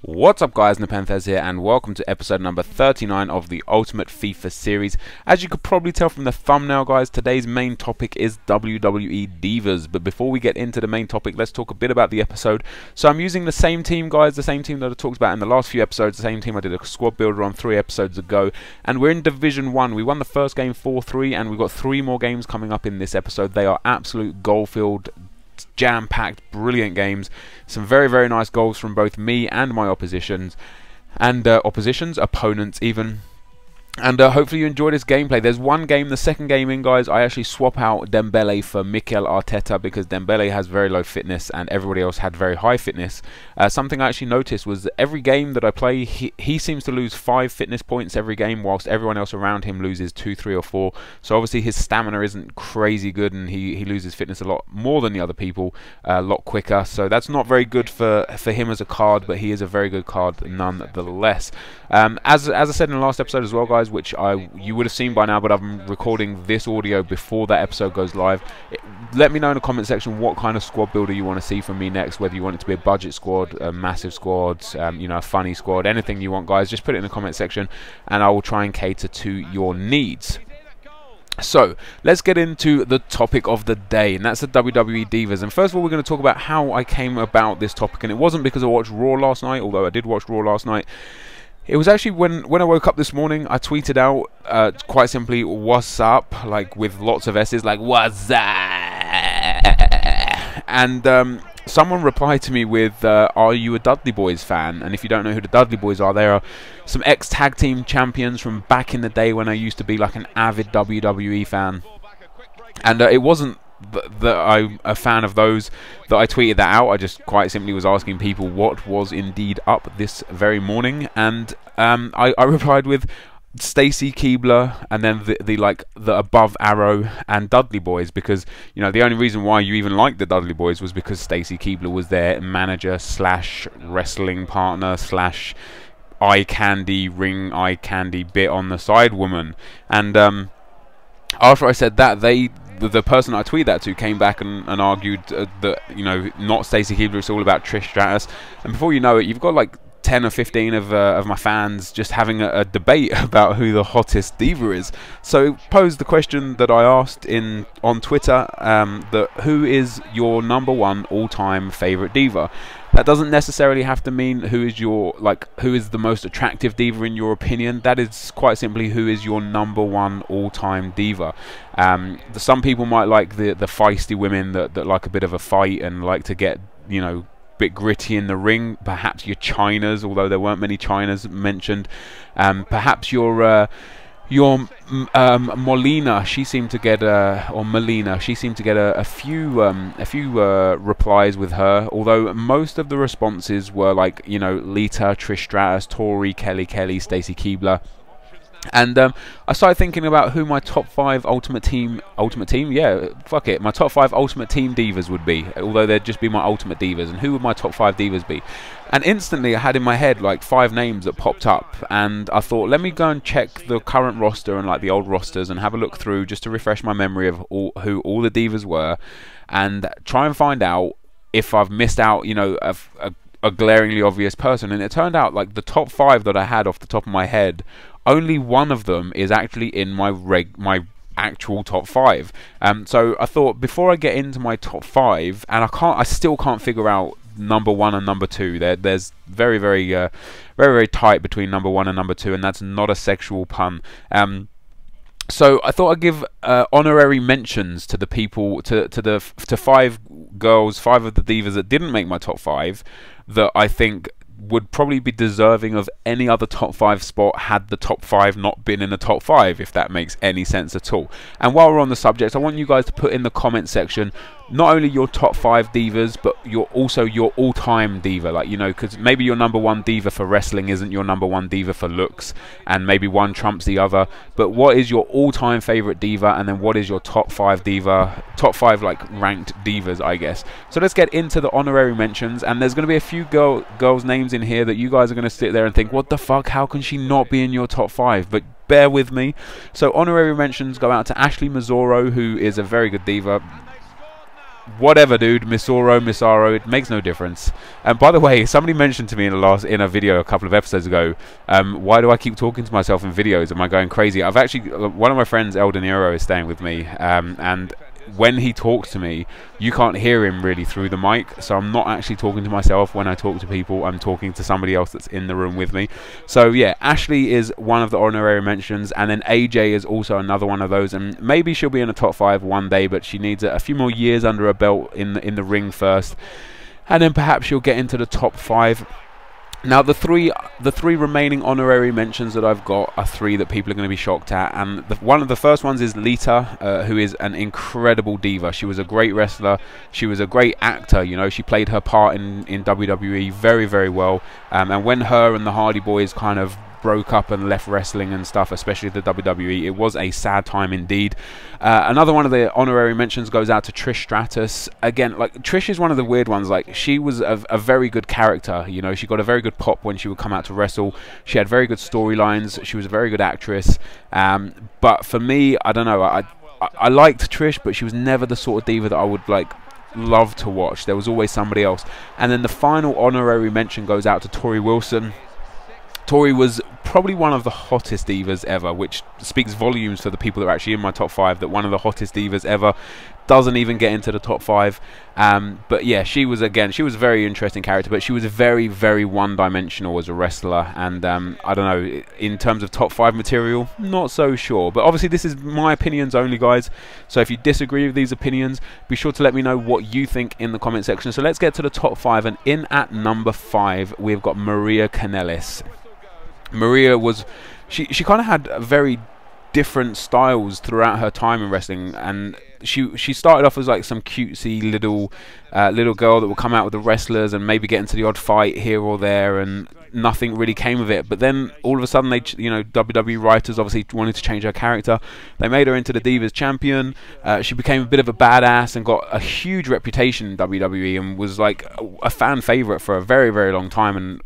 What's up guys, NepentheZ here and welcome to episode number 39 of the Ultimate FIFA series. As you could probably tell from the thumbnail guys, today's main topic is WWE Divas. But before we get into the main topic, let's talk a bit about the episode. So I'm using the same team guys, the same team that I talked about in the last few episodes, the same team I did a squad builder on 3 episodes ago. And we're in Division 1. We won the first game 4-3 and we've got 3 more games coming up in this episode. They are absolute goal-filled, jam-packed, brilliant games. Some very nice goals from both me and my oppositions, and opponents even. And hopefully you enjoy this gameplay. There's one game, the second game in guys, I actually swap out Dembele for Mikel Arteta because Dembele has very low fitness and everybody else had very high fitness. Something I actually noticed was that every game that I play, he seems to lose 5 fitness points every game, whilst everyone else around him loses 2, 3 or 4. So obviously his stamina isn't crazy good and he loses fitness a lot more than the other people, a lot quicker. So that's not very good for him as a card, but he is a very good card nonetheless. As I said in the last episode as well guys, which you would have seen by now, but I'm recording this audio before that episode goes live. Let me know in the comment section what kind of squad builder you want to see from me next, whether you want it to be a budget squad, a massive squad, you know, a funny squad, anything you want guys, just put it in the comment section and I will try and cater to your needs. So, let's get into the topic of the day, and that's the WWE Divas. And first of all, we're going to talk about how I came about this topic, and it wasn't because I watched Raw last night, although I did watch Raw last night. It was actually when I woke up this morning, I tweeted out quite simply, "What's up?" like with lots of S's, like "What's up?" And someone replied to me with, "Are you a Dudley Boys fan?" And if you don't know who the Dudley Boys are, they are some ex-tag team champions from back in the day when I used to be like an avid WWE fan. And it wasn't that I'm a fan of those that I tweeted that out. I just quite simply was asking people what was indeed up this very morning, and I replied with Stacy Keibler and then the above arrow and Dudley Boys, because you know the only reason why you even liked the Dudley Boys was because Stacy Keibler was their manager slash wrestling partner slash eye candy bit on the side woman. And after I said that, the person I tweeted that to came back and argued that, you know, not Stacy Keibler, it's all about Trish Stratus. And before you know it, you've got like 10 or 15 of my fans just having a debate about who the hottest diva is. So posed the question that I asked on Twitter, that who is your #1 all-time favorite diva? That doesn't necessarily have to mean who is the most attractive diva in your opinion. That is quite simply who is your #1 all-time diva. Some people might like the feisty women that like a bit of a fight and like to get, you know, bit gritty in the ring. Perhaps your Chynas, although there weren't many Chynas mentioned. Perhaps your Molina, she seemed to get or Melina, she seemed to get a few replies with her, although most of the responses were like, you know, Lita, Trish Stratus, Tori, Kelly, Stacy Keibler. And I started thinking about who my top 5 ultimate team, yeah, fuck it, my top 5 ultimate team divas would be, although they'd just be my ultimate divas. And who would my top 5 divas be? And instantly I had in my head like 5 names that popped up, and I thought, let me go and check the current roster and like the old rosters and have a look through just to refresh my memory of who all the divas were, and try and find out if I've missed out, you know, a glaringly obvious person. And it turned out like the top 5 that I had off the top of my head, only one of them is actually in my actual top 5. So I thought, before I get into my top 5, and I still can't figure out #1 and #2. There's very tight between #1 and #2, and that's not a sexual pun. So I thought I'd give honorary mentions to the people, to 5 girls, 5 of the divas that didn't make my top 5, that I think would probably be deserving of any other top 5 spot had the top 5 not been in the top 5, if that makes any sense at all. And while we're on the subject, I want you guys to put in the comment section not only your top 5 divas, but also your all-time diva. Like, you know, because maybe your #1 diva for wrestling isn't your #1 diva for looks, and maybe one trumps the other. But what is your all-time favorite diva, and then what is your top 5 like ranked divas, I guess. So let's get into the honorary mentions, and there's going to be a few girls' names in here that you guys are going to sit there and think, what the fuck, how can she not be in your top 5? But bear with me. So honorary mentions go out to Ashley Mazzoro, who is a very good diva. whatever, dude. Misaro, it makes no difference. And by the way, somebody mentioned to me in a video a couple of episodes ago, why do I keep talking to myself in videos? Am I going crazy? I've actually, one of my friends, El De Niro, is staying with me, and when he talks to me, you can't hear him really through the mic, so I'm not actually talking to myself when I talk to people. I'm talking to somebody else that's in the room with me. So yeah, Ashley is one of the honorary mentions, and then AJ is also another one of those, and maybe she'll be in the top 5 one day, but she needs a few more years under her belt in the ring first, and then perhaps she'll get into the top 5. Now the three remaining honorary mentions that I've got are 3 that people are going to be shocked at, and one of the first ones is Lita, who is an incredible diva. She was a great wrestler, she was a great actor, you know, she played her part in WWE very, very well, and when her and the Hardy Boys kind of broke up and left wrestling and stuff, especially the WWE, it was a sad time indeed. Another one of the honorary mentions goes out to Trish Stratus. Again, like, Trish is one of the weird ones. Like, she was a very good character, you know, she got a very good pop when she would come out to wrestle. She had very good storylines, she was a very good actress, but for me, I don't know, I liked Trish, but she was never the sort of diva that I would like love to watch. There was always somebody else. And then the final honorary mention goes out to Tori Wilson. Tori was probably one of the hottest divas ever, which speaks volumes for the people that are actually in my top 5, that one of the hottest divas ever doesn't even get into the top 5. But yeah, she was a very interesting character, but she was very, very one-dimensional as a wrestler, and I don't know, in terms of top 5 material, not so sure. But obviously this is my opinions only, guys, so if you disagree with these opinions, be sure to let me know what you think in the comment section. So let's get to the top 5, and in at number 5 we've got Maria Kanellis. Maria was, she kind of had very different styles throughout her time in wrestling, and she started off as like some cutesy little girl that would come out with the wrestlers and maybe get into the odd fight here or there, and nothing really came of it. But then all of a sudden, they, you know, WWE writers obviously wanted to change her character. They made her into the Divas champion. She became a bit of a badass and got a huge reputation in WWE, and was like a fan favorite for a very, very long time, and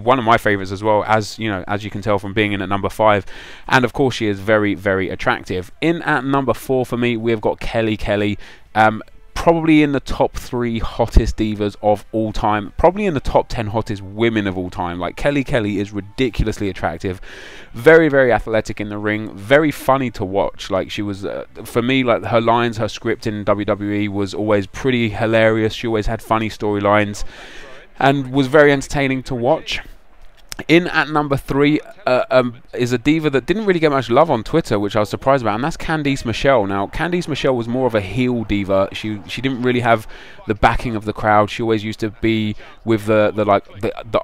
one of my favorites as well, as you know, as you can tell from being in at number 5. And of course, she is very, very attractive. In at number 4 for me, we've got Kelly. Probably in the top 3 hottest divas of all time, probably in the top 10 hottest women of all time. Like, Kelly is ridiculously attractive, very, very athletic in the ring, very funny to watch. Like, she was, for me, like, her lines, her script in WWE was always pretty hilarious. She always had funny storylines and was very entertaining to watch. In at number 3 is a diva that didn't really get much love on Twitter, which I was surprised about, and that's Candis Michelle. Now, Candis Michelle was more of a heel diva. She didn't really have the backing of the crowd. She always used to be with the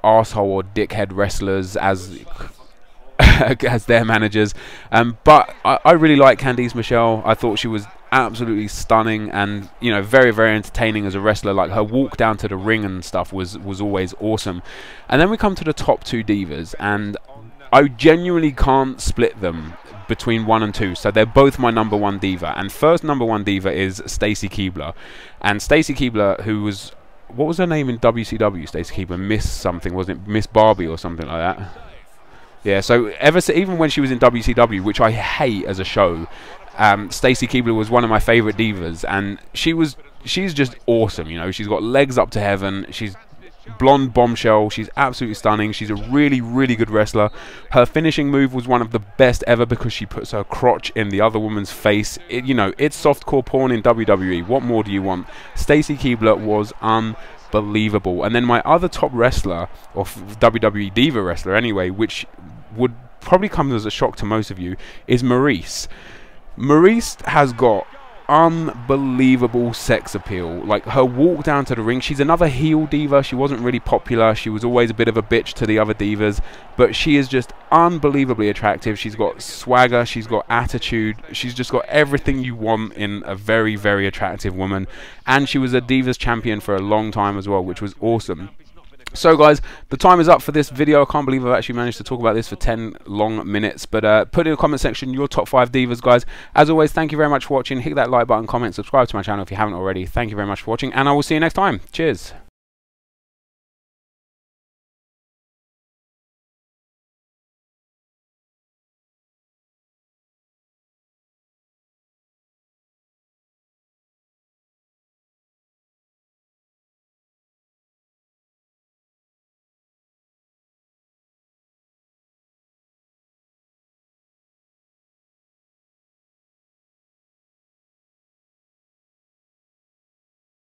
arsehole or dickhead wrestlers as as their managers. But I really like Candis Michelle. I thought she was absolutely stunning, and you know, very, very entertaining as a wrestler. Like, her walk down to the ring and stuff was always awesome. And then we come to the top 2 divas, and I genuinely can't split them between 1 and 2, so they're both my number 1 diva. And first number 1 diva is Stacy Keibler. And Stacy Keibler, who was, what was her name in WCW? Stacy Keibler, Miss something, wasn't it? Miss Barbie or something like that. Yeah, so even when she was in WCW, which I hate as a show, Stacy Keibler was one of my favorite divas, and she's just awesome. You know, she's got legs up to heaven. She's blonde bombshell. She's absolutely stunning. She's a really, really good wrestler. Her finishing move was one of the best ever, because she puts her crotch in the other woman's face. You know, it's softcore porn in WWE. What more do you want? Stacy Keibler was unbelievable. And then my other top wrestler, or WWE diva wrestler anyway, which would probably come as a shock to most of you, is Maryse. Maryse has got unbelievable sex appeal. Like, her walk down to the ring, she's another heel diva. She wasn't really popular. She was always a bit of a bitch to the other divas, but she is just unbelievably attractive. She's got swagger, she's got attitude, she's just got everything you want in a very, very attractive woman. And she was a Divas champion for a long time as well, which was awesome. So guys, the time is up for this video. I can't believe I've actually managed to talk about this for 10 long minutes. But put in the comment section your top 5 divas, guys. As always, thank you very much for watching. Hit that like button, comment, subscribe to my channel if you haven't already. Thank you very much for watching, and I will see you next time. Cheers.